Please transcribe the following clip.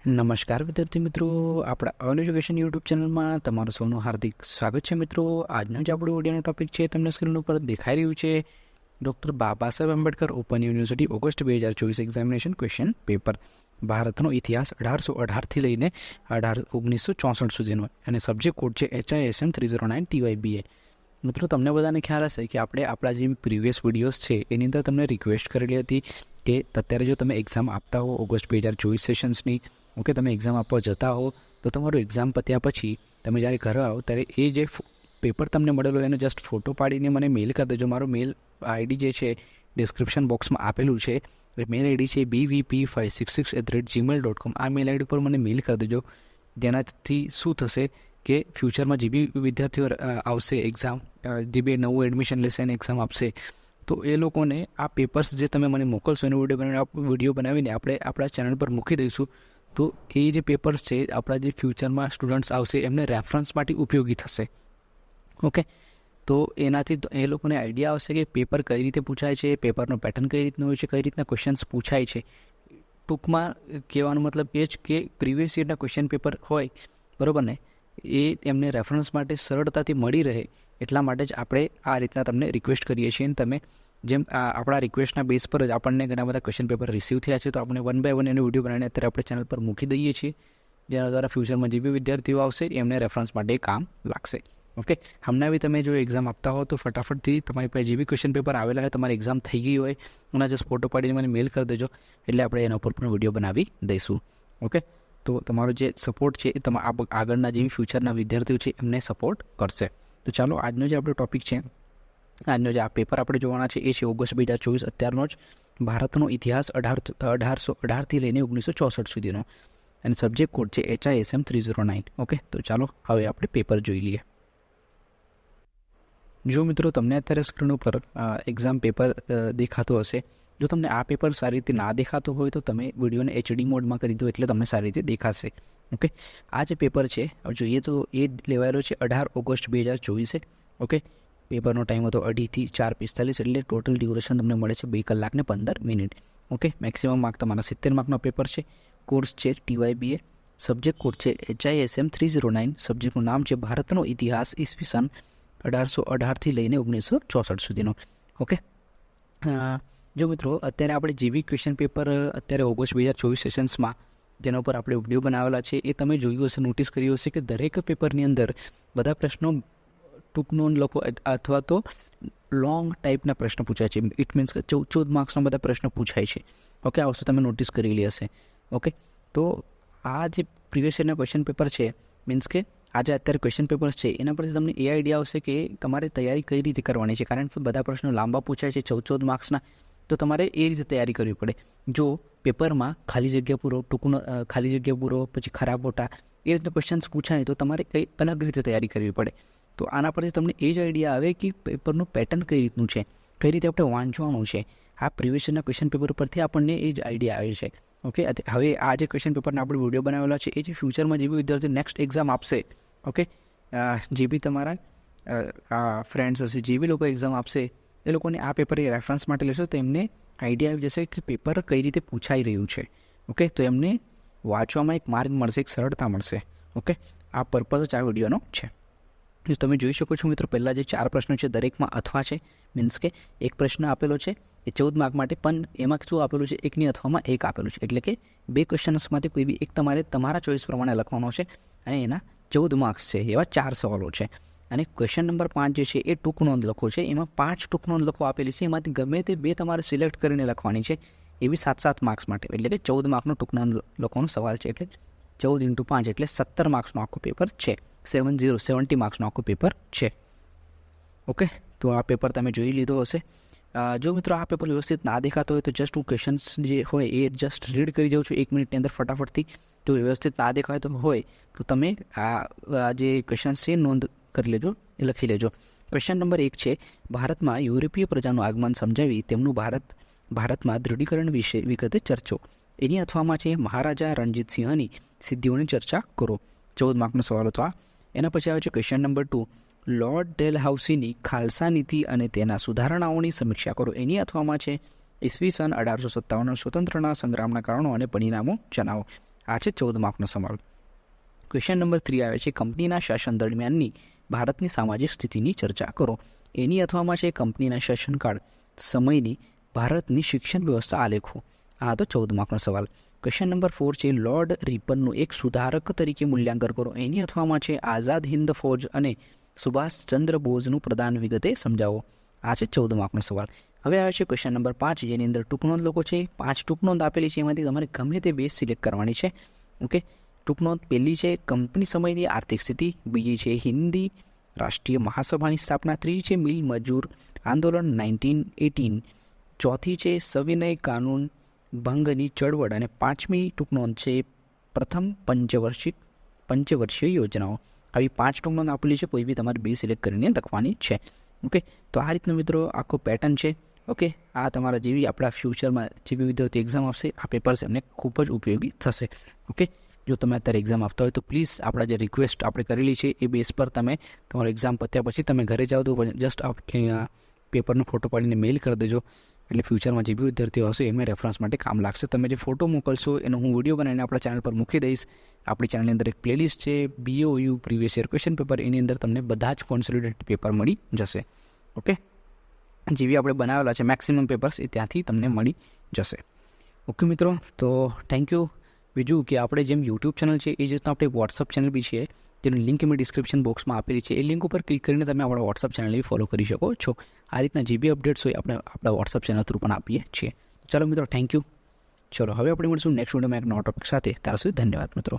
નમસ્કાર વિદ્યાર્થી મિત્રો, આપણા ઓલ એજ્યુકેશન યુટ્યુબ ચેનલમાં તમારું સૌનું હાર્દિક સ્વાગત છે. મિત્રો, આજનો જે આપણો વિડીયોનો ટોપિક છે તમને સ્ક્રીન ઉપર દેખાઈ રહ્યું છે. Doctor Baba Saheb Ambedkar open university August 2024 examination question paper. ભારતનો ઇતિહાસ 1818થી લઈને 1964 સુધીનો અને સબ્જેક્ટ કોડ છે HISM 309 TYBA. મિત્રો, તમને બધાને ખ્યાલ હશે કે આપણે આપણા જે પ્રીવિયસ વિડીયોઝ છે એની અંદર તમને રિક્વેસ્ટ કરેલી હતી કે અત્યારે જો તમે એક્ઝામ આપતા હો ઓગસ્ટ 2024 સેશન્સની, ઓકે, તમે એક્ઝામ આપવા જતા હો તો તમારું એક્ઝામ પત્યા પછી તમે જ્યારે ઘરે આવો ત્યારે એ જે પેપર તમને મળેલો એનો જસ્ટ ફોટો પાડીને મને મેલ કરી દેજો. મારો મેલ આઈડી જે છે ડિસ્ક્રિપ્શન બોક્સમાં આપેલું છે. એ મેલ આઈડી છે bvp566@gmail.com. આ મેલ આઈડી પર મને મેલ કરી દેજો. જેનાથી શું થશે કે ફ્યુચરમાં જે બી વિદ્યાર્થીઓ આવશે એક્ઝામ, જે બી નવું એડમિશન લેશે અને એક્ઝામ આપશે, તો એ લોકોને આ પેપર્સ જે તમે મને મોકલશો એનો વિડીયો બનાવીને આપણે આપણા ચેનલ પર મૂકી દઈશું. તો એ જે પેપર્સ છે આપણા જે ફ્યુચરમાં સ્ટુડન્ટ્સ આવશે એમને રેફરન્સ માટે ઉપયોગી થશે. ઓકે, તો એનાથી એ લોકોને આઈડિયા આવશે કે પેપર કઈ રીતે પૂછાય છે, પેપરનો પેટર્ન કઈ રીતનો હોય છે, કઈ રીતના ક્વેશ્ચન્સ પૂછાય છે. ટૂંકમાં કહેવાનો મતલબ એ જ કે પ્રીવિયસ યરના ક્વેશ્ચન પેપર હોય, બરાબર ને, એ એમને રેફરન્સ માટે સરળતાથી મળી રહે એટલા માટે જ આપણે આ રીતના તમને રિક્વેસ્ટ કરીએ છીએ. અને તમે જેમ આપણા રિક્વેસ્ટના બેઝ પર જ આપણને ઘણા બધા ક્વેશ્ચન પેપર રિસીવ થયા છે, તો આપણે 1 બાય 1 એનો વિડીયો બનાવીને અત્યારે આપણે ચેનલ પર મૂકી દઈએ છીએ, જેના દ્વારા ફ્યુચરમાં જે બી વિદ્યાર્થીઓ આવશે એમને રેફરન્સ માટે કામ લાગશે. ઓકે, હમણાં બી તમે જો એક્ઝામ આપતા હો તો ફટાફટથી તમારી પાસે જે બી ક્વેશ્ચન પેપર આવેલા હોય, તમારી એક્ઝામ થઈ ગઈ હોય, એના જસ્ટ ફોટો પાડીને મને મેલ કરી દેજો, એટલે આપણે એના ઉપર પણ વિડીયો બનાવી દઈશું. ઓકે, તો તમારો જે સપોર્ટ છે એ આગળના જે ફ્યુચરના વિદ્યાર્થીઓ છે એમને સપોર્ટ કરશે. તો ચાલો, આજનો જે આપણો ટોપિક છે, આજનો જે આ પેપર આપણે જોવાના છે એ છે ઓગસ્ટ 2024 અત્યારનો જ ભારતનો ઇતિહાસ 1818થી લઈને 1964 સુધીનો અને સબ્જેક્ટ કોડ છે HISM 309. ઓકે, તો ચાલો હવે આપણે પેપર જોઈ લઈએ. જો મિત્રો, તમને અત્યારે સ્ક્રીન ઉપર એક્ઝામ પેપર દેખાતો હશે. જો તમને આ પેપર સારી રીતે ના દેખાતો હોય તો તમે વિડીયોને HD મોડમાં કરી દો, એટલે તમને સારી રીતે દેખાશે. ઓકે, આ જે પેપર છે જોઈએ તો એ લેવાયેલો છે 18 ઓગસ્ટ 2024. ઓકે, પેપરનો ટાઈમ હતો 2:30 થી 4:45, એટલે ટોટલ ડ્યુરેશન તમને મળે છે 2 કલાક ને 15 મિનિટ. ઓકે, મેક્સિમમ માર્ક તમારા 70 માર્કનો પેપર છે. કોર્સ છે TYBA, સબ્જેક્ટ કોડ છે HISM 309, સબ્જેક્ટનું નામ છે ભારતનો ઇતિહાસ ઈસવીસન 1818થી લઈને 1964 સુધીનો. ઓકે, જો મિત્રો, અત્યારે આપણે જે બી ક્વેશ્ચન પેપર અત્યારે ઓગસ્ટ 2024 સેશન્સમાં જેના ઉપર આપણે વિડીયો બનાવેલા છે એ તમે જોયું હશે, નોટિસ કર્યું હશે કે દરેક પેપરની અંદર બધા પ્રશ્નો ટૂંક નોંધ લખો અથવા તો લોંગ ટાઈપના પ્રશ્ન પૂછાય છે. ઇટ મીન્સ કે 14 માર્ક્સના બધા પ્રશ્નો પૂછાય છે. ઓકે, આ વસ્તુ તમે નોટિસ કરેલી હશે. ઓકે, તો આ જે પ્રીવિયસ યરના ક્વેશ્ચન પેપર છે, મીન્સ કે આ જે અત્યારે ક્વેશ્ચન પેપર્સ છે એના પરથી તમને એ આઈડિયા આવશે કે તમારે તૈયારી કઈ રીતે કરવાની છે. કારણ કે બધા પ્રશ્નો લાંબા પૂછાય છે 14 માર્ક્સના, તો તમારે એ રીતે તૈયારી કરવી પડે. જો પેપરમાં ખાલી જગ્યા પૂરો, પછી ખરાબ ખોટા એ રીતના ક્વેશ્ચન્સ પૂછાય તો તમારે કંઈ અલગ રીતે તૈયારી કરવી પડે. તો આના પરથી તમને એ જ આઈડિયા આવે કે પેપરનું પેટર્ન કઈ રીતનું છે, કઈ રીતે આપણે વાંચવાનું છે. આ પ્રીવિયસ યરના ક્વેશ્ચન પેપર પરથી આપણને એ જ આઈડિયા આવે છે. ઓકે, હવે આ જે ક્વેશ્ચન પેપરનો આપણે વિડીયો બનાવેલા છે એ જે ફ્યુચરમાં જે બી વિદ્યાર્થી નેક્સ્ટ એક્ઝામ આપશે, ઓકે, જે બી તમારા ફ્રેન્ડ્સ હશે, જે બી લોકો એક્ઝામ આપશે એ લોકોને આ પેપર એ રેફરન્સ માટે લેશો તો એમને આઈડિયા આવી જશે કે પેપર કઈ રીતે પૂછાઈ રહ્યું છે. ઓકે, તો એમને વાંચવામાં એક માર્ગ મળશે, એક સરળતા મળશે. ઓકે, આ પર્પઝ જ આ વિડીયોનો છે. તમે જોઈ શકો છો મિત્રો, પહેલાં જે 4 પ્રશ્નો છે દરેકમાં અથવા છે. મીન્સ કે એક પ્રશ્ન આપેલો છે એ 14 માર્ક માટે, પણ એમાં શું આપેલું છે, એકની અથવામાં 1 આપેલું છે. એટલે કે 2 ક્વેશ્ચન્સમાંથી કોઈ બી એક તમારે તમારા ચોઈસ પ્રમાણે લખવાનો છે અને એના 14 માર્ક્સ છે. એવા 4 સવાલો છે. અને ક્વેશ્ચન નંબર 5 જે છે એ ટૂંક નોંધ લખો છે. એમાં 5 ટૂંક નોંધ લખો આપેલી છે. એમાંથી ગમે તે 2 તમારે સિલેક્ટ કરીને લખવાની છે. એવી 7 માર્ક્સ માટે, એટલે કે 14 માર્કનો ટૂંક નોંધ લખવાનો સવાલ છે. એટલે 14 × 5 એટલે 17 માર્ક્સનો આખો પેપર છે. 70 માર્ક્સનો આખો પેપર છે. ઓકે, તો આ પેપર તમે જોઈ લીધો હશે. જો મિત્રો આ પેપર વ્યવસ્થિત ના દેખાતો હોય તો જસ્ટ હું ક્વેશ્ચન્સ જે હોય એ જસ્ટ રીડ કરી જાઉં છું 1 મિનિટની અંદર ફટાફટથી. જો વ્યવસ્થિત ના દેખાય તો તમે આ જે ક્વેશ્ચન્સ છે નોંધ કરી લેજો, એ લખી લેજો. ક્વેશ્ચન નંબર 1 છે, ભારતમાં યુરોપીય પ્રજાનું આગમન સમજાવી તેમનું ભારતમાં દૃઢીકરણ વિશે વિગતે ચર્ચો. એની અથવામાં છે મહારાજા રણજીતસિંહની સિદ્ધિઓની ચર્ચા કરો. 14 માર્કનો સવાલ હતો આ. એના પછી આવે છે ક્વેશ્ચન નંબર 2, લોર્ડ ડેલહાઉસીની ખાલસા નીતિ અને તેના સુધારણાઓની સમીક્ષા કરો. એની અથવામાં છે ઈસવીસન 1857 સ્વતંત્રના સંગ્રામના કારણો અને પરિણામો જણાવો. આ છે 14 માર્કનો સવાલ. ક્વેશ્ચન નંબર 3 આવે છે કંપનીના શાસન દરમિયાનની ભારતની સામાજિક સ્થિતિની ચર્ચા કરો. એની અથવામાં છે કંપનીના શાસનકાળ સમયની ભારતની શિક્ષણ વ્યવસ્થા આલેખો. આ તો 14 માર્કનો સવાલ. ક્વેશ્ચન નંબર 4 છે લોર્ડ રિપનનું એક સુધારક તરીકે મૂલ્યાંકન કરો. એની અથવામાં છે આઝાદ હિન્દ ફૌજ અને સુભાષચંદ્ર બોઝનું પ્રદાન વિગતે સમજાવો. આ છે 14 માર્કનો સવાલ. હવે આવે છે ક્વેશ્ચન નંબર 5 જેની અંદર ટૂંકનોંધ લોકો છે 5 ટૂંકનોંધ આપેલી છે. એમાંથી તમારે ગમે તે 2 સિલેક્ટ કરવાની છે. ઓકે, ટૂંકનોંધ પહેલી છે કંપની સમયની આર્થિક સ્થિતિ, બીજી છે હિન્દી રાષ્ટ્રીય મહાસભાની સ્થાપના, ત્રીજી છે મિલ મજૂર આંદોલન 1918, ચોથી છે સવિનય કાનૂન ભંગની ચળવળ અને પાંચમી ટૂંકનોંધ છે પ્રથમ પંચવર્ષીય યોજનાઓ. આવી 5 ટૂંકનોંધ આપેલી છે. કોઈ બી તમારે 2 સિલેક્ટ કરીને લખવાની છે. ઓકે, તો આ રીતનો મિત્રો આખો પેટર્ન છે. ઓકે, આ તમારા જેવી આપણા ફ્યુચરમાં જે બી વિદ્યાર્થી એક્ઝામ આપશે આ પેપર્સ એમને ખૂબ જ ઉપયોગી થશે. ઓકે, જો તમે અત્યારે એક્ઝામ આપતા હોય તો પ્લીઝ આપણા જે રિક્વેસ્ટ આપણે કરેલી છે એ બેઝ પર તમે તમારો એક્ઝામ પત્યા પછી તમે ઘરે જાઓ તો જસ્ટ પેપરનો ફોટો પાડીને મેલ કરી દેજો. એટલે ફ્યુચરમાં જે બી વિદ્યાર્થીઓ હશે એમને રેફરન્સ માટે કામ લાગશે. તમે જે ફોટો મોકલશો એનો હું વિડીયો બનાવીને આપણા ચેનલ પર મૂકી દઈશ. આપણી ચેનલની અંદર એક પ્લેલિસ્ટ છે BOU previous year question paper. એની અંદર તમને બધા જ કોન્સોલિડેટેડ પેપર મળી જશે. ઓકે, જેવી આપણે બનાવેલા છે મેક્સિમમ પેપર્સ એ ત્યાંથી તમને મળી જશે. ઓકે મિત્રો, તો થેન્ક યુ. બીજું કે આપણે જેમ યુટ્યુબ ચેનલ છે એ જ રીતના આપણે વોટ્સઅપ ચેનલ બી છે જેની લિંક મેં ડિસ્ક્રિપ્શન બોક્સમાં આપેલી છે. એ લિંક ઉપર ક્લિક કરીને તમે આપણા વોટ્સઅપ ચેનલને ફોલો કરી શકો છો. આ રીતના જે બી અપડેટ્સ હોય આપણે આપણા વોટ્સઅપ ચેનલ થ્રુ પણ આપીએ છીએ. ચાલો મિત્રો, થેન્ક યુ. ચલો હવે આપણે મળીશું નેક્સ્ટ વિડીયોમાં એક નવા ટોપિક સાથે. ત્યાર સુધી ધન્યવાદ મિત્રો.